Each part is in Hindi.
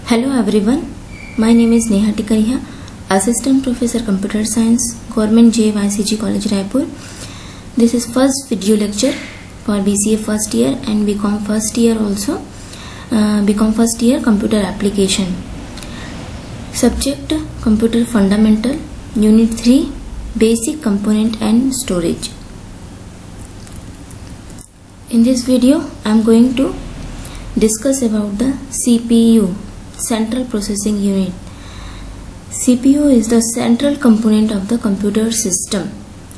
Hello everyone, my name is Neha Tikariya, Assistant Professor Computer Science, Government JYCG College Raipur. This is first video lecture for BCA first year and BCom first year also. BCom first year Computer Application. Subject Computer Fundamental, Unit 3 Basic Component and Storage. In this video I am going to discuss about the CPU, Central Processing Unit. CPU is the central component of the computer system.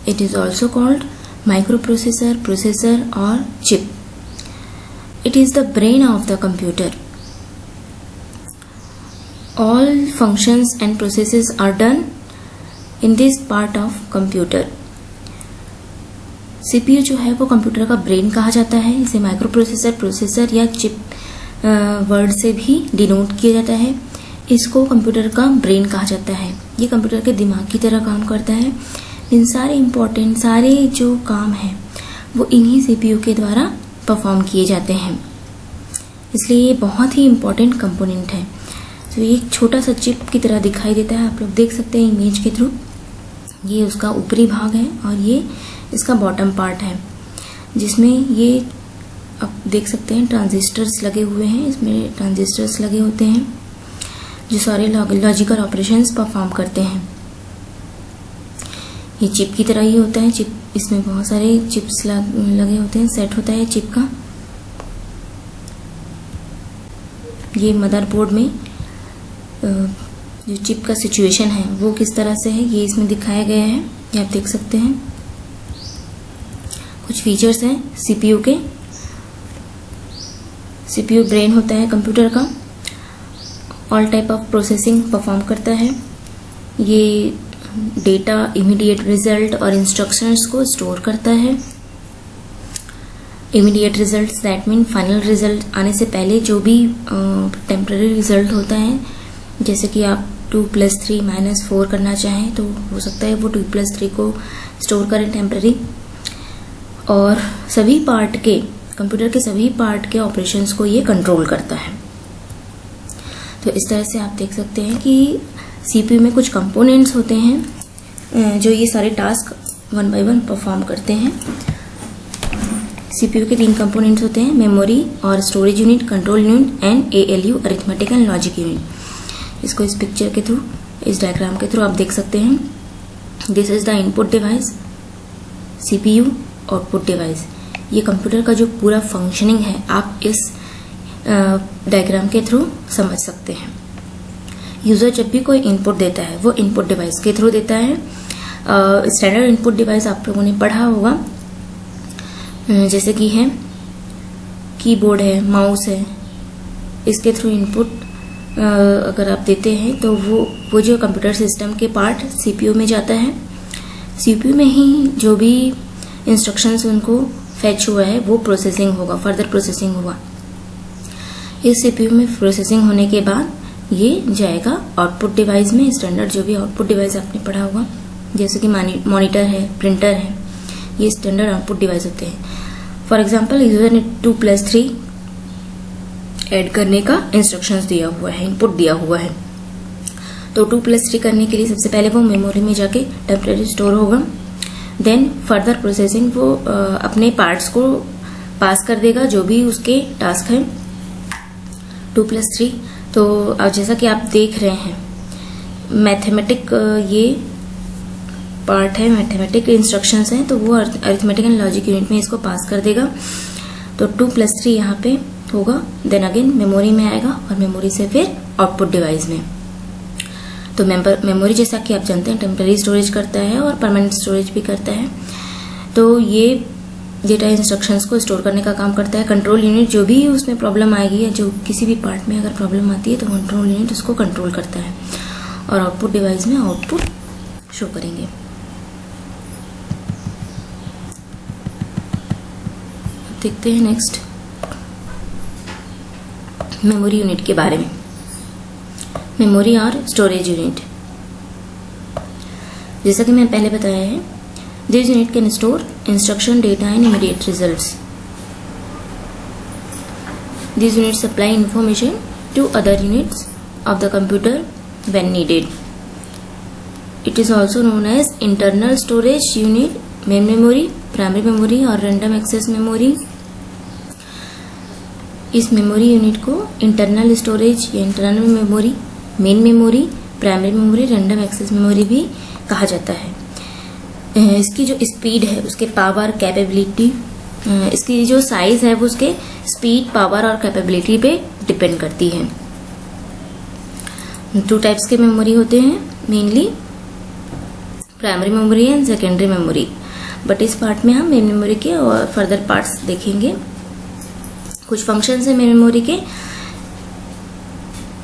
It is also called microprocessor, processor or chip. It is the brain of the computer. All functions and processes are done in this part of computer. CPU जो है वो कंप्यूटर का ब्रेन कहा जाता है. इसे माइक्रोप्रोसेसर, प्रोसेसर या चिप वर्ड से भी डिनोट किया जाता है. इसको कंप्यूटर का ब्रेन कहा जाता है. ये कंप्यूटर के दिमाग की तरह काम करता है. इन सारे इम्पोर्टेंट सारे जो काम हैं वो इन्हीं CPU के द्वारा परफॉर्म किए जाते हैं. इसलिए ये बहुत ही इम्पोर्टेंट कंपोनेंट है. तो ये एक छोटा सा चिप की तरह दिखाई देता है. आप लोग देख सकते हैं इमेज के थ्रू. ये उसका ऊपरी भाग है और ये इसका बॉटम पार्ट है, जिसमें ये आप देख सकते हैं ट्रांजिस्टर्स लगे हुए हैं. इसमें ट्रांजिस्टर्स लगे होते हैं जो सारे लॉजिकल ऑपरेशंस परफॉर्म करते हैं. ये चिप की तरह ही होता है. चिप इसमें बहुत सारे चिप्स लगे होते हैं. सेट होता है चिप का. ये मदरबोर्ड में जो चिप का सिचुएशन है वो किस तरह से है ये इसमें दिखाया गया है. ये आप देख सकते हैं. कुछ फीचर्स हैं CPU के. CPU ब्रेन होता है कंप्यूटर का. All type of processing perform करता है. ये डेटा, इमीडिएट रिजल्ट और इंस्ट्रक्शंस को स्टोर करता है. Immediate result that mean final result आने से पहले जो भी टेम्पररी रिजल्ट होता है, जैसे कि आप 2+3 -4 करना चाहें तो हो सकता है वो 2+3 को स्टोर करें टेम्पररी. और सभी पार्ट के कंप्यूटर के सभी पार्ट के ऑपरेशंस को ये कंट्रोल करता है. तो इस तरह से आप देख सकते हैं कि CPU में कुछ कंपोनेंट्स होते हैं जो ये सारे टास्क 1 by 1 परफॉर्म करते हैं. CPU के 3 कंपोनेंट्स होते हैं: मेमोरी और storage unit, control unit and ALU arithmetic and logic unit. इसको इस पिक्चर के थ्रू, इस डायग्राम के थ्रू आप देख सकते हैं. This is the input device, CPU output device. ये कंप्यूटर का जो पूरा फंक्शनिंग है आप इस डायग्राम के थ्रू समझ सकते हैं. यूजर जब भी कोई इनपुट देता है वो इनपुट डिवाइस के थ्रू देता है. स्टैंडर्ड इनपुट डिवाइस आप लोगों ने पढ़ा होगा, जैसे कि है कीबोर्ड है, माउस है. इसके थ्रू इनपुट अगर आप देते हैं तो वो जो कंप्यूटर सिस्टम के पार्ट CPU में जाता है. CPU में ही जो भी इंस्ट्रक्शंस उनको फैच हुआ है वो प्रोसेसिंग होगा, फर्दर प्रोसेसिंग होगा. इस CPU में प्रोसेसिंग होने के बाद ये जाएगा आउटपुट डिवाइस में. स्टैंडर्ड जो भी आउटपुट डिवाइस आपने पढ़ा होगा, जैसे कि मॉनिटर है, प्रिंटर है, ये स्टैंडर्ड आउटपुट डिवाइस होते हैं. फॉर एग्जाम्पल यूजर ने 2+3 ऐड करने का इंस्ट्रक्शंस दिया हुआ है, इनपुट दिया हुआ है. तो 2+3 करने के लिए सबसे पहले वो मेमोरी में जाके टेम्परेरी स्टोर होगा. देन फर्दर प्रोसेसिंग वो अपने पार्ट्स को पास कर देगा, जो भी उसके टास्क है 2+3. तो अब जैसा कि आप देख रहे हैं मैथमेटिक ये पार्ट है, मैथमेटिक इंस्ट्रक्शंस हैं, तो वो अरिथमेटिक एंड लॉजिक यूनिट में इसको पास कर देगा. तो 2+3 यहाँ पे होगा. देन अगेन मेमोरी में आएगा और मेमोरी से फिर आउटपुट डिवाइस में. तो मेमोरी जैसा कि आप जानते हैं टेम्पररी स्टोरेज करता है और परमानेंट स्टोरेज भी करता है. तो ये डेटा इंस्ट्रक्शंस को स्टोर करने का काम करता है. कंट्रोल यूनिट जो भी उसमें प्रॉब्लम आएगी या जो किसी भी पार्ट में अगर प्रॉब्लम आती है तो कंट्रोल यूनिट उसको कंट्रोल करता है और आउटपुट डिवाइस में आउटपुट शो करेंगे. देखते हैं नेक्स्ट मेमोरी यूनिट के बारे में. मेमोरी और स्टोरेज यूनिट, जैसा कि मैं पहले बताया है, this unit can store instruction, data and immediate results. These units supply information to other units of the computer when needed. It is also known as internal storage unit, main memory, primary memory और random access memory. इस मेमोरी यूनिट को इंटरनल स्टोरेज या internal memory, main memory, primary memory, random access memory भी कहा जाता है. इसकी जो स्पीड है, उसके पावर, कैपेबिलिटी, इसकी जो साइज है वो उसके स्पीड, पावर और कैपेबिलिटी पे डिपेंड करती है. 2 टाइप्स के मेमोरी होते हैं mainly, primary memory and secondary memory. But इस पार्ट में हम मेन मेमोरी के और फर्दर पार्ट्स देखेंगे. कुछ फंक्शंस है मेन मेमोरी के.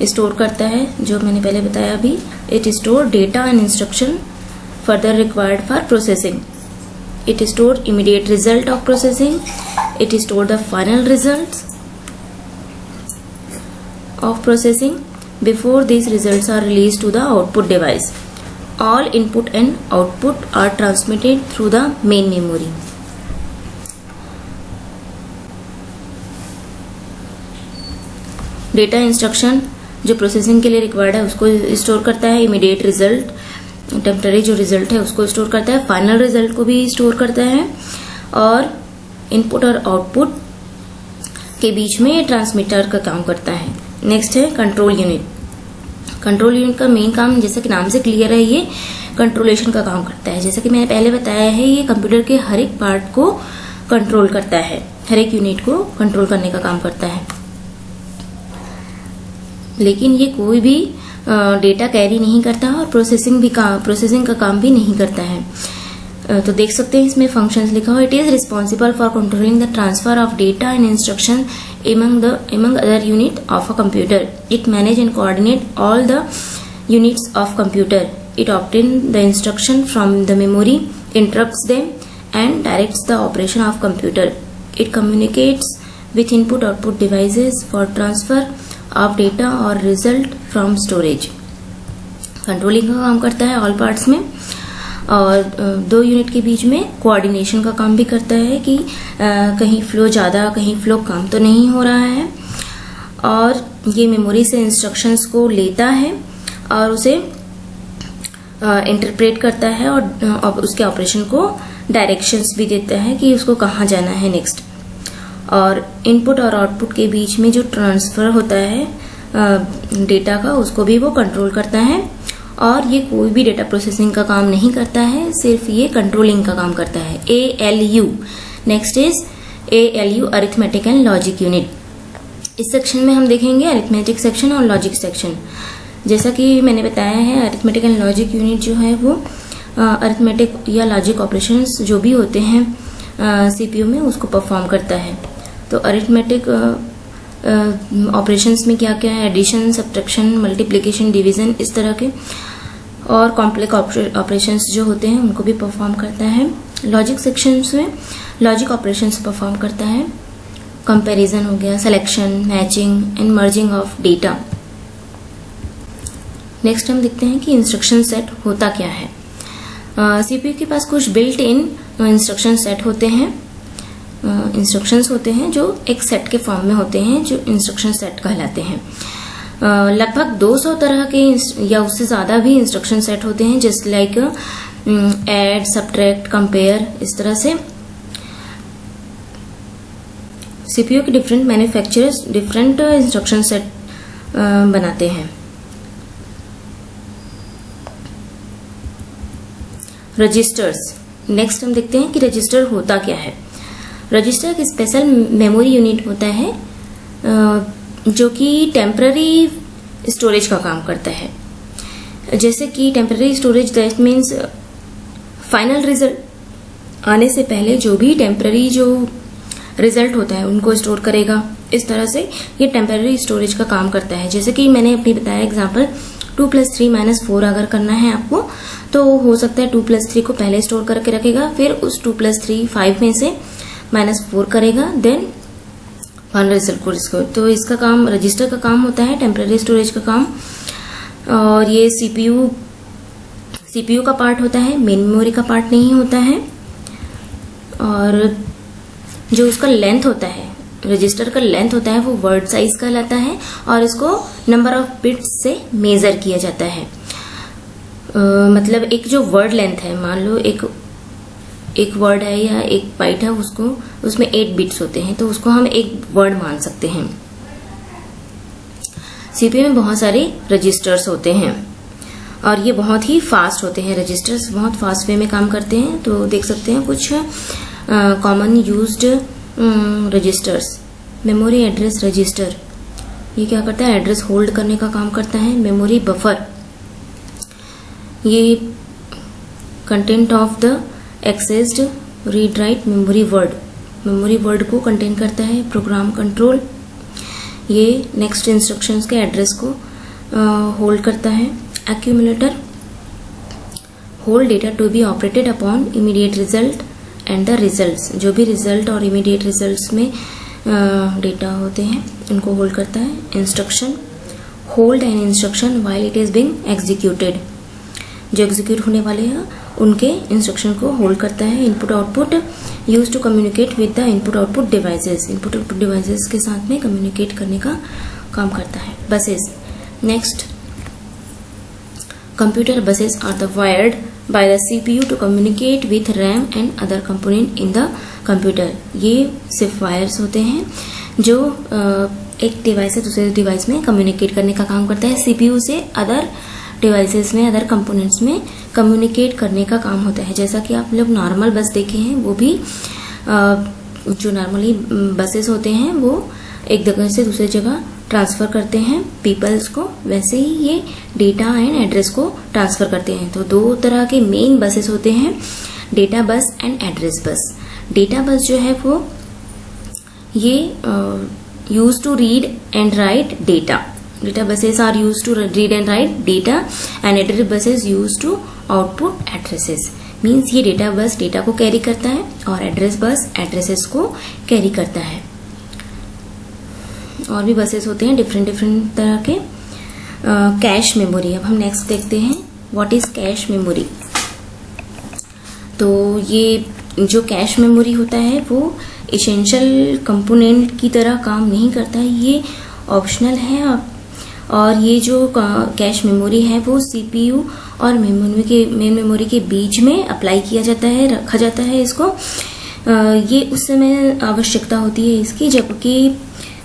स्टोर करता है, जो मैंने पहले बताया अभी. It store data and instruction further required for processing. It store immediate result of processing. It store the final results of processing before these results are released to the output device. All input and output are transmitted through the main memory. Data instruction जो प्रोसेसिंग के लिए रिक्वायर्ड है उसको स्टोर करता है. इमीडिएट रिजल्ट, टेम्पररी जो रिजल्ट है उसको स्टोर करता है. फाइनल रिजल्ट को भी स्टोर करता है. और इनपुट और आउटपुट के बीच में ट्रांसमीटर का काम करता है. नेक्स्ट है कंट्रोल यूनिट. कंट्रोल यूनिट का मेन काम, जैसा कि नाम से क्लियर है, ये कंट्रोलेशन का काम करता है. जैसा कि मैंने पहले बताया है, ये कंप्यूटर के हर एक पार्ट को कंट्रोल करता है, हर एक यूनिट को कंट्रोल करने का काम करता है. लेकिन ये कोई भी डेटा कैरी नहीं करता और प्रोसेसिंग का काम भी नहीं करता है. तो देख सकते हैं इसमें फंक्शंस लिखा हुआ. It is responsible for controlling the transfer of data and instruction among other unit of a computer. It manage and coordinate all the units of computer. It obtains the instruction from the memory, interrupts them and directs the operation of computer. It communicates with input-output devices for transfer of data और रिजल्ट फ्रॉम स्टोरेज. कंट्रोलिंग का काम करता है ऑल पार्ट्स में. और 2 यूनिट के बीच में कोऑर्डिनेशन का काम भी करता है कि कहीं फ्लो ज़्यादा, कहीं फ्लो कम तो नहीं हो रहा है. और ये मेमोरी से इंस्ट्रक्शंस को लेता है और उसे इंटरप्रेट करता है और उसके ऑपरेशन को डायरेक्शंस भी देता है कि उसको कहाँ जाना है नेक्स्ट. और इनपुट और आउटपुट के बीच में जो ट्रांसफर होता है डेटा का, उसको भी वो कंट्रोल करता है. और ये कोई भी डेटा प्रोसेसिंग का काम नहीं करता है, सिर्फ ये कंट्रोलिंग का काम करता है. ALU. Next is ALU, arithmetic and logic unit. इस सेक्शन में हम देखेंगे अरिथमेटिक सेक्शन और लॉजिक सेक्शन. जैसा कि मैंने बताया है, अरिथमेटिक एंड लॉजिक यूनिट जो है वो अरिथमेटिक या लॉजिक ऑपरेशंस जो भी होते हैं CPU में, उसको परफॉर्म करता है. तो अरिथमेटिक ऑपरेशंस में क्या क्या है, एडिशन, सब्ट्रैक्शन, मल्टीप्लिकेशन, डिवीजन, इस तरह के. और कॉम्प्लेक्स ऑपरेशंस जो होते हैं उनको भी परफॉर्म करता है. लॉजिक सेक्शंस में लॉजिक ऑपरेशंस परफॉर्म करता है. कंपैरिजन हो गया, selection, matching and merging of data. Next हम देखते हैं कि इंस्ट्रक्शन सेट होता क्या है. CPU के पास कुछ बिल्ट इन इंस्ट्रक्शन सेट होते हैं. इंस्ट्रक्शंस होते हैं जो एक सेट के फॉर्म में होते हैं, जो इंस्ट्रक्शन सेट कहलाते हैं. लगभग 200 तरह के या उससे ज़्यादा भी इंस्ट्रक्शन सेट होते हैं, just like add, subtract, compare, इस तरह से. CPU के different manufacturers different instruction set बनाते हैं. रजिस्टर्स. नेक्स्ट हम देखते हैं कि रजिस्टर होता क्या है. रजिस्टर एक स्पेशल मेमोरी यूनिट होता है जो कि टेम्पररी स्टोरेज का काम करता है. जैसे कि temporary storage, that means final result आने से पहले जो भी टेम्पररी जो रिजल्ट होता है उनको स्टोर करेगा. इस तरह से ये टेम्पररी स्टोरेज का काम करता है. जैसे कि मैंने अपनी बताया एग्जाम्पल, 2 + 3 - 4 अगर करना है आपको, तो हो सकता है 2 + 3 को पहले स्टोर करके रखेगा, फिर उस 2 + 3 5 में से -4 करेगा, देन फाइनल रिजल्ट को इसको. तो इसका काम, रजिस्टर का काम होता है, टेम्पररी स्टोरेज का काम. और ये CPU का पार्ट होता है, मेन मेमोरी का पार्ट नहीं होता है. और जो उसका लेंथ होता है, रजिस्टर का लेंथ होता है, वो वर्ड साइज कहलाता है. और इसको नंबर ऑफ बिट्स से मेजर किया जाता है। मतलब एक जो वर्ड लेंथ है, मान लो एक वर्ड है या एक बाइट है, उसमें 8 बिट्स होते हैं, तो उसको हम एक वर्ड मान सकते हैं। सीपीयू में बहुत सारे रजिस्टर्स होते हैं और ये बहुत ही फास्ट होते हैं। रजिस्टर्स बहुत फास्ट वे में काम करते हैं। तो देख सकते हैं कुछ common used registers. Memory address register, ये क्या करता है? एड्रेस होल्ड करने का काम करता है। मेमोरी बफर, ये content of the accessed read write memory word को कंटेन करता है। प्रोग्राम कंट्रोल, ये नेक्स्ट इंस्ट्रक्शंस के एड्रेस को होल्ड करता है। Accumulator, hold data to be operated upon immediate result and the results, जो भी रिजल्ट और इमीडिएट रिजल्ट्स में डेटा होते हैं उनको होल्ड करता है। Instruction, hold an instruction while it is being executed, जो एग्जीक्यूट होने वाले हैं उनके इंस्ट्रक्शन को होल्ड करता है। Input output, use to communicate with the input output devices, input output devices के साथ में कम्युनिकेट करने का काम करता है। Buses, next, computer buses are the wired by the CPU to communicate with RAM and other component in the computer. ये सिर्फ वायर्स होते हैं जो एक डिवाइस से दूसरे डिवाइस में कम्युनिकेट करने का काम करता है। सीपीयू से अदर डिवाइसेस में, अदर कंपोनेंट्स में कम्युनिकेट करने का काम होता है। जैसा कि आप लोग नॉर्मल बस देखे हैं, वो भी जो नॉर्मली बसेस होते हैं वो एक जगह से दूसरी जगह ट्रांसफर करते हैं पीपल्स को, वैसे ही ये डेटा एंड एड्रेस को ट्रांसफर करते हैं। तो दो तरह के मेन बसेस होते हैं, data bus and address bus. Data bus जो है वो ये use to read and write data, data buses are used to read and write data and address buses used to output addresses। Means ये डेटा बस डेटा को कैरी करता है और एड्रेस बस एड्रेसेस को कैरी करता है। और भी बसेस होते हैं डिफरेंट तरह के। कैश मेमोरी, अब हम नेक्स्ट देखते हैं व्हाट इज कैश मेमोरी। तो ये जो कैश मेमोरी होता है वो एसेंशियल कंपोनेंट की तरह काम नहीं करता है, ये ऑप्शनल है। और ये जो कैश मेमोरी है वो सीपीयू और मेन मेमोरी के बीच में अप्लाई किया जाता है, रखा जाता है इसको। ये उस समय आवश्यकता होती है इसकी जबकि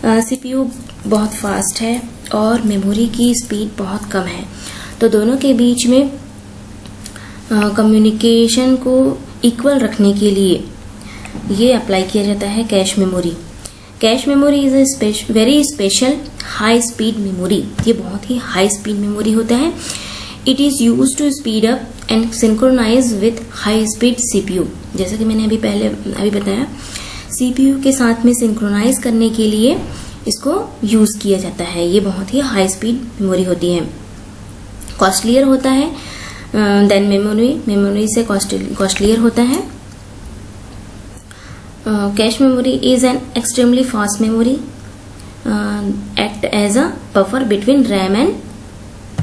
सीपीयू बहुत फास्ट है और मेमोरी की स्पीड बहुत कम है। तो दोनों के बीच में कम्युनिकेशन को इक्वल रखने के लिए ये अप्लाई किया जाता है cache memory. Cache memory is a very special high speed memory. ये बहुत ही हाई स्पीड मेमोरी होता है। It is use to speed up and synchronise with high speed CPU. जैसा कि मैंने अभी बताया, सीपीयू के साथ में सिंक्रोनाइज करने के लिए इसको यूज किया जाता है। ये बहुत ही हाई स्पीड मेमोरी होती है। कॉस्टलियर होता है देन मेमोरी से कॉस्टलियर होता है। Cache memory is an extremely fast memory, act as a buffer between RAM and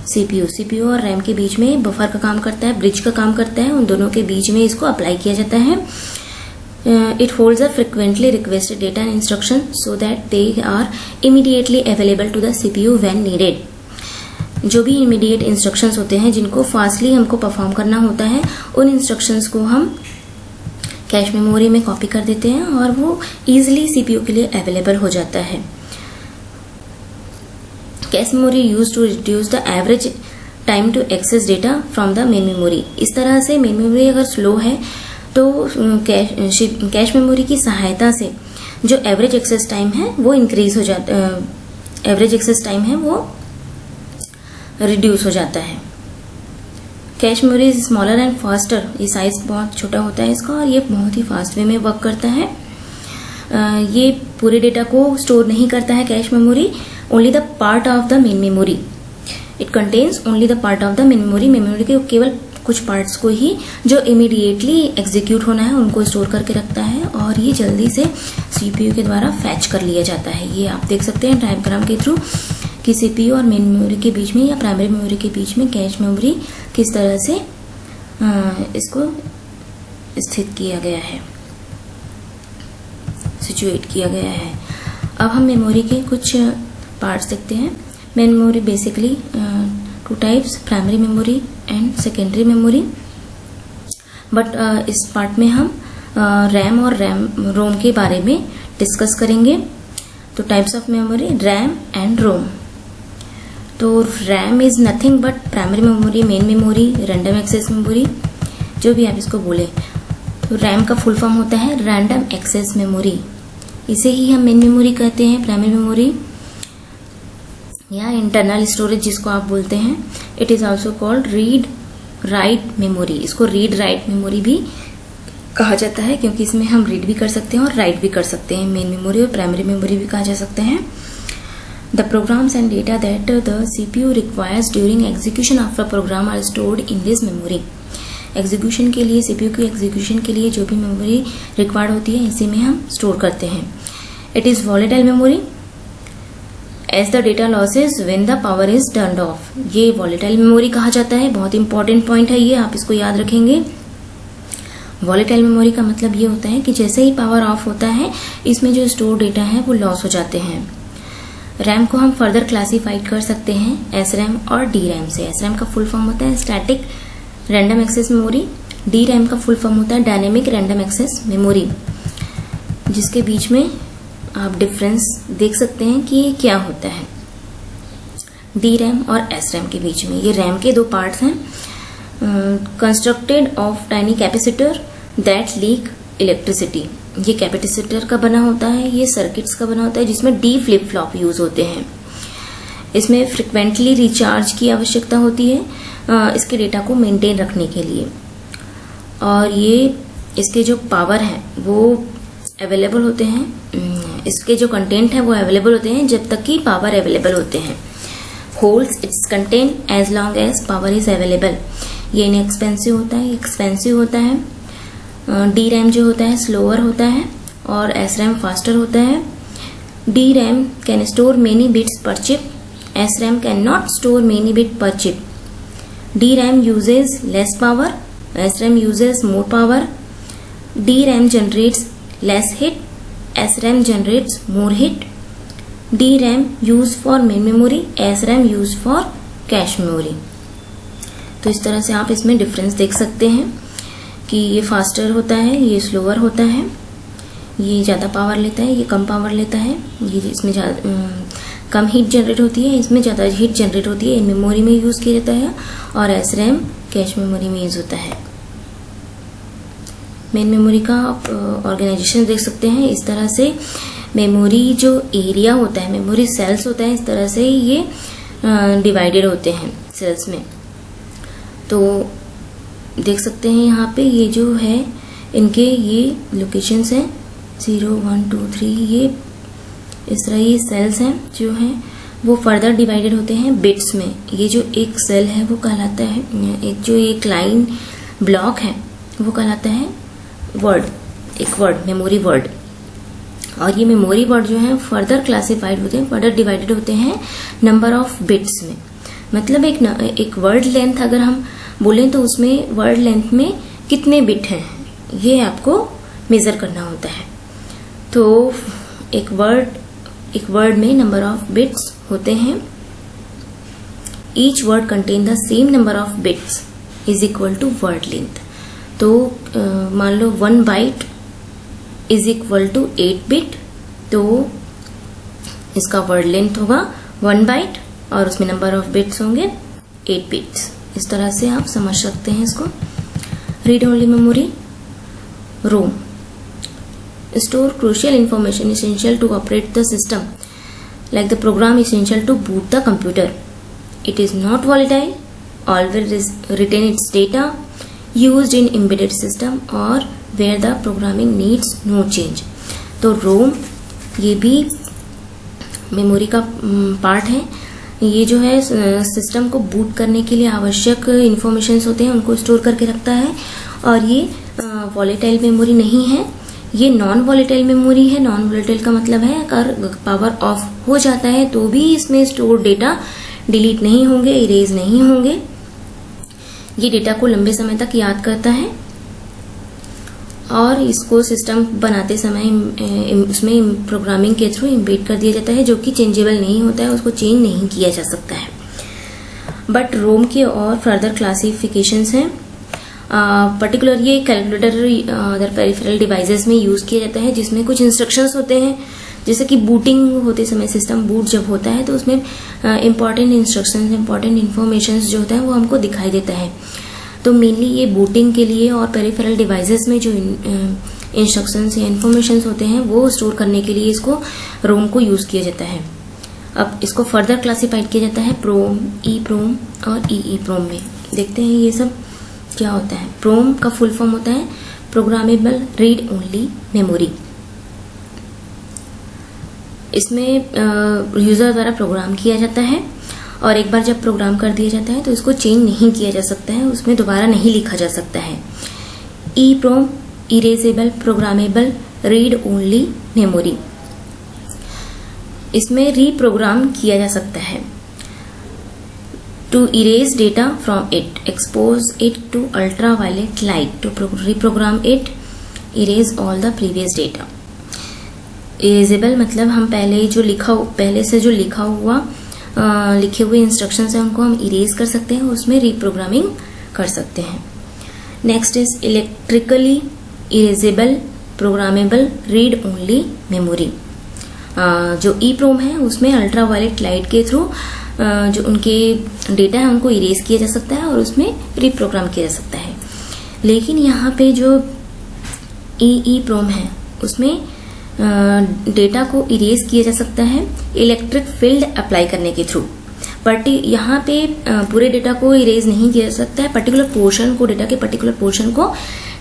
CPU और रैम के बीच में बफर का काम करता है, ब्रिज का काम करता है। उन दोनों के बीच में इसको अप्लाई किया जाता है। It holds a frequently requested data and instruction so that they are immediately available to the CPU when needed. जो भी इमीडिएट इंस्ट्रक्शंस होते हैं जिनको फास्टली हमको परफॉर्म करना होता है, उन इंस्ट्रक्शंस को हम कैश मेमोरी में कॉपी कर देते हैं और वो इजीली सीपीयू के लिए अवेलेबल हो जाता है। Cache memory use to reduce the average time to access data from the main memory. इस तरह से मेन मेमोरी अगर स्लो है तो कैश मेमोरी की सहायता से जो एवरेज एक्सेस टाइम है वो इंक्रीज हो जाता, एवरेज एक्सेस टाइम है वो रिड्यूस हो जाता है। Cache memory is smaller and faster. ये साइज बहुत छोटा होता है इसका और ये बहुत ही फास्ट वे में वर्क करता है। ये पूरे डेटा को स्टोर नहीं करता है cache memory, only the part of the main memory. It contains only the part of the main memory. Memory के केवल कुछ पार्ट्स को ही जो इमीडिएटली एग्जीक्यूट होना है उनको स्टोर करके रखता है और ये जल्दी से सीपीयू के द्वारा फैच कर लिया जाता है। ये आप देख सकते हैं डायग्राम के थ्रू कि सीपीयू और मेन मेमोरी के बीच में या प्राइमरी मेमोरी के बीच में कैश मेमोरी किस तरह से इसको स्थित किया गया है, सिचुएट किया गया है। अब हम मेमोरी के कुछ पार्ट्स देखते हैं। Memory basically two types, primary memory and secondary memory. But इस पार्ट में हम रैम और रोम के बारे में डिस्कस करेंगे। तो types of memory, RAM and ROM. तो RAM is nothing but primary memory, main memory, random access memory, जो भी आप इसको बोले। तो रैम का फुल फॉर्म होता है रैंडम एक्सेस मेमोरी, इसे ही हम मेन मेमोरी कहते हैं, प्राइमरी मेमोरी या इंटरनल स्टोरेज जिसको आप बोलते हैं। It is also called read write memory. इसको रीड राइट मेमोरी भी कहा जाता है क्योंकि इसमें हम रीड भी कर सकते हैं और राइट भी कर सकते हैं। मेन मेमोरी और प्राइमरी मेमोरी भी कहा जा सकता है। The programs and data that the CPU requires during execution of a program are stored in this memory. Execution के लिए, CPU की एग्जीक्यूशन के लिए जो भी मेमोरी रिक्वायर्ड होती है इसी में हम स्टोर करते हैं। It is volatile memory as the data loses when the power is turned off. ये वॉलेटाइल मेमोरी कहा जाता है। बहुत इंपॉर्टेंट पॉइंट है ये, आप इसको याद रखेंगे। वॉलेटाइल मेमोरी का मतलब ये होता है कि जैसे ही पावर ऑफ होता है इसमें जो स्टोर डेटा है वो लॉस हो जाते हैं। रैम को हम फर्दर क्लासिफाइड कर सकते हैं SRAM और DRAM से। SRAM का फुल फॉर्म होता है static random access memory, DRAM का फुल फॉर्म होता है डायनेमिक रैंडम एक्सेस मेमोरी, जिसके बीच में आप डिफरेंस देख सकते हैं कि ये क्या होता है DRAM और SRAM के बीच में। ये रैम के दो पार्ट्स हैं, constructed of tiny capacitor that leak electricity. ये कैपेसिटर का बना होता है, ये सर्किट्स का बना होता है जिसमें D फ्लिप फ्लॉप यूज होते हैं। इसमें फ्रिक्वेंटली रिचार्ज की आवश्यकता होती है इसके डेटा को मेंटेन रखने के लिए, और ये इसके जो पावर है वो अवेलेबल होते हैं, इसके जो कंटेंट है वो अवेलेबल होते हैं जब तक कि पावर अवेलेबल होते हैं। Holds its content as long as power is available. ये इनएक्सपेंसिव होता है, एक्सपेंसिव होता है। DRAM जो होता है स्लोअर होता है और SRAM फास्टर होता है। DRAM can store many bits per chip, SRAM can not store many bit per chip. DRAM uses less power, SRAM uses more power. DRAM generates less hit, SRAM generates more hit. DRAM used for main memory, SRAM used for cache memory. तो इस तरह से आप इसमें डिफरेंस देख सकते हैं कि ये फास्टर होता है, ये स्लोअर होता है, ये ज़्यादा पावर लेता है, ये कम पावर लेता है, ये इसमें कम हीट जनरेट होती है, इसमें ज़्यादा हीट जनरेट होती है। मेमोरी में यूज़ किया जाता है और SRAM कैश मेमोरी में यूज़ होता है। मेन मेमोरी का आप ऑर्गेनाइजेशन देख सकते हैं इस तरह से। मेमोरी जो एरिया होता है, मेमोरी सेल्स होता है, इस तरह से ये डिवाइडेड होते हैं सेल्स में। तो देख सकते हैं यहाँ पे ये जो है इनके ये लोकेशंस हैं 0, 1, 2, 3। ये इस तरह ये सेल्स हैं जो हैं वो फर्दर डिवाइडेड होते हैं बिट्स में। ये जो एक सेल है वो कहलाता है, एक जो एक लाइन ब्लॉक है वो कहलाता है वर्ड, एक वर्ड, मेमोरी वर्ड। और ये मेमोरी वर्ड जो है फर्दर क्लासिफाइड होते हैं, फर्दर डिवाइडेड होते हैं नंबर ऑफ बिट्स में। मतलब एक वर्ड लेंथ अगर हम बोलें तो उसमें वर्ड लेंथ में कितने बिट हैं ये आपको मेजर करना होता है। तो एक वर्ड में नंबर ऑफ बिट्स होते हैं। Each word contain the same number of bits is equal to word length. तो मान लो 1 byte is equal to 8 bit, तो इसका वर्ड लेंथ होगा 1 बाइट और उसमें नंबर ऑफ बिट्स होंगे 8 बिट्स। इस तरह से आप समझ सकते हैं इसको। Read only memory, Rome, store crucial information essential to operate the system, like the program essential to boot the computer. It is not volatile, always retain its data, used in embedded system or where the programming needs no change. तो रोम ये भी मेमोरी का पार्ट है। ये जो है सिस्टम को बूट करने के लिए आवश्यक इंफॉर्मेशंस होते हैं उनको स्टोर करके रखता है, और ये वॉलेटाइल मेमोरी नहीं है, ये नॉन वॉलेटाइल मेमोरी है। नॉन वॉलेटाइल का मतलब है अगर पावर ऑफ हो जाता है तो भी इसमें स्टोर डेटा डिलीट नहीं होंगे, इरेज नहीं होंगे। ये डेटा को लंबे समय तक याद करता है और इसको सिस्टम बनाते समय उसमें प्रोग्रामिंग के थ्रू इम्बेड कर दिया जाता है, जो कि चेंजेबल नहीं होता है, उसको चेंज नहीं किया जा सकता है। बट रोम के और फर्दर क्लासिफिकेशंस हैं। पर्टिकुलर ये कैलकुलेटर अदर पेरिफेरल डिवाइसेस में यूज किया जाता है, जिसमें कुछ इंस्ट्रक्शंस होते हैं, जैसे कि बूटिंग होते समय सिस्टम बूट जब होता है तो उसमें इंपॉर्टेंट इंस्ट्रक्शंस, इंपॉर्टेंट इन्फॉर्मेशन जो होता है वो हमको दिखाई देता है। तो मेनली ये बूटिंग के लिए और पेरिफेरल डिवाइसेस में जो इंस्ट्रक्शंस या इन्फॉर्मेशन होते हैं वो स्टोर करने के लिए इसको रोम को यूज किया जाता है। अब इसको फर्दर क्लासिफाइड किया जाता है प्रोम, ई प्रोम और ई प्रोम में। देखते हैं ये सब क्या होता है। प्रोम का फुल फॉर्म होता है प्रोग्रामेबल रीड ओनली मेमोरी। इसमें यूजर द्वारा प्रोग्राम किया जाता है और एक बार जब प्रोग्राम कर दिया जाता है तो इसको चेंज नहीं किया जा सकता है, उसमें दोबारा नहीं लिखा जा सकता है। EPROM erasable programmable read only memory. इसमें रीप्रोग्राम किया जा सकता है। To erase data from it, expose it to ultraviolet light, to reprogram it, erase all the previous data. Erasable मतलब हम पहले से जो लिखे हुए इंस्ट्रक्शंस हैं उनको हम इरेज कर सकते हैं, उसमें रीप्रोग्रामिंग कर सकते हैं। Next is electrically erasable programmable read only memory. जो ई प्रोम है उसमें अल्ट्रावायलेट लाइट के थ्रू जो उनके डेटा है उनको इरेज किया जा सकता है और उसमें रीप्रोग्राम किया जा सकता है। लेकिन यहाँ पे जो ई प्रोम है उसमें डेटा को इरेज किया जा सकता है इलेक्ट्रिक फील्ड अप्लाई करने के थ्रू। बट यहाँ पे पूरे डेटा को इरेज नहीं किया जा सकता है, पर्टिकुलर पोर्शन को, डेटा के पर्टिकुलर पोर्शन को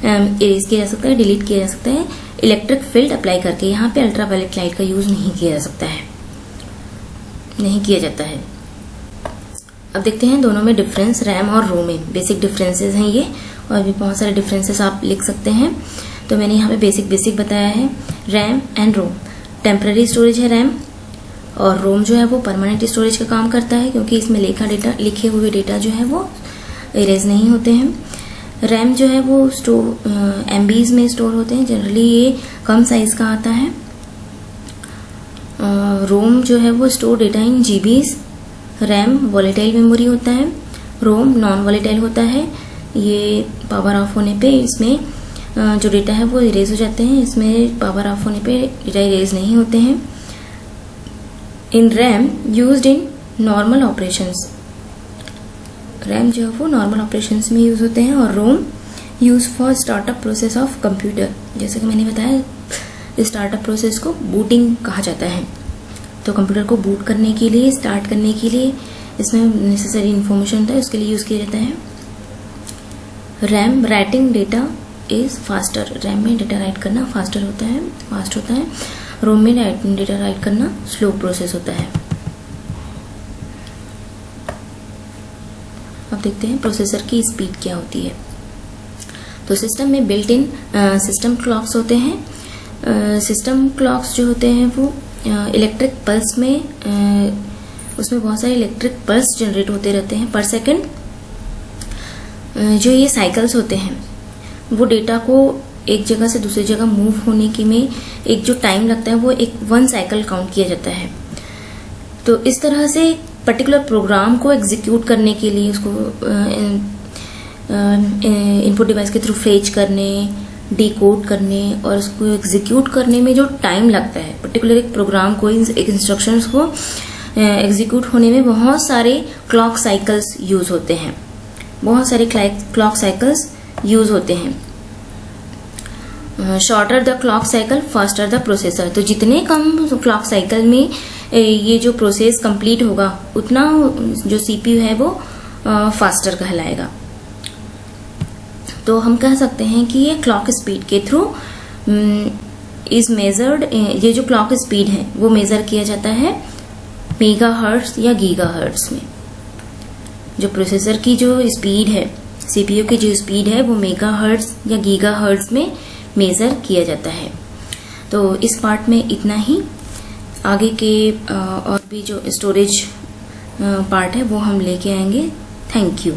इरेज किया जा सकता है, डिलीट किया जा सकता है इलेक्ट्रिक फील्ड अप्लाई करके। यहाँ पे अल्ट्रावायलेट लाइट का यूज नहीं किया जा सकता है, नहीं किया जाता है। अब देखते हैं दोनों में डिफरेंस, रैम और रोम में बेसिक डिफरेंसेस हैं ये, और भी बहुत सारे डिफरेंसेस आप लिख सकते हैं। तो मैंने यहाँ पे बेसिक बताया है। RAM and ROM, temporary storage है रैम, और रोम जो है वो परमानेंट स्टोरेज का काम करता है, क्योंकि इसमें लिखे हुए डेटा जो है वो इरेज नहीं होते हैं। रैम जो है वो MBs में स्टोर होते हैं, जनरली ये कम साइज का आता है। रोम जो है वो स्टोर डेटा इन GBs। रैम वॉलेटाइल मेमोरी होता है, रोम नॉन वॉलेटाइल होता है। ये पावर ऑफ होने पे इसमें जो डेटा है वो इरेज हो जाते हैं, इसमें पावर ऑफ होने पे डेटा इरेज नहीं होते हैं। In RAM used in normal operations, RAM जो है वो नॉर्मल ऑपरेशंस में यूज होते हैं। और ROM use for startup process of computer, जैसे कि मैंने बताया स्टार्टअप प्रोसेस को बूटिंग कहा जाता है। तो कंप्यूटर को बूट करने के लिए, स्टार्ट करने के लिए इसमें नेसेसरी इंफॉर्मेशन होता है, उसके लिए यूज किया जाता है। RAM writing data is faster, RAM में डेटा राइट करना फास्ट होता है। रोम में डेटा राइट करना स्लो प्रोसेस होता है। अब देखते हैं प्रोसेसर की स्पीड क्या होती है। तो सिस्टम में बिल्ट इन सिस्टम क्लॉक्स होते हैं। सिस्टम क्लॉक्स जो होते हैं वो इलेक्ट्रिक पल्स में उसमें बहुत सारे इलेक्ट्रिक पल्स जनरेट होते रहते हैं पर सेकंड। जो ये साइकिल्स होते हैं वो डेटा को एक जगह से दूसरी जगह मूव होने के में एक जो टाइम लगता है वो एक 1 साइकिल काउंट किया जाता है। तो इस तरह से पर्टिकुलर प्रोग्राम को एग्जीक्यूट करने के लिए उसको इनपुट डिवाइस के थ्रू फेच करने, डिकोड करने और उसको एग्जीक्यूट करने में जो टाइम लगता है, पर्टिकुलर एक प्रोग्राम को, एक इंस्ट्रक्शंस को एग्जीक्यूट होने में बहुत सारे क्लॉक साइकिल्स यूज होते हैं, बहुत सारे क्लॉक साइकिल्स यूज होते हैं। Shorter the clock cycle faster the processor, तो जितने कम क्लॉक साइकिल में ये जो प्रोसेस कंप्लीट होगा उतना जो CPU है वो फास्टर कहलाएगा। तो हम कह सकते हैं कि ये क्लॉक स्पीड के थ्रू इज मेजर्ड, ये जो क्लॉक स्पीड है वो मेजर किया जाता है मेगाहर्ट्ज या गीगाहर्ट्ज में। जो प्रोसेसर की जो स्पीड है, CPU की जो स्पीड है वो मेगाहर्ट्ज या गीगाहर्ट्ज में मेजर किया जाता है। तो इस पार्ट में इतना ही। आगे के और भी जो स्टोरेज पार्ट है वो हम लेके आएंगे। Thank you.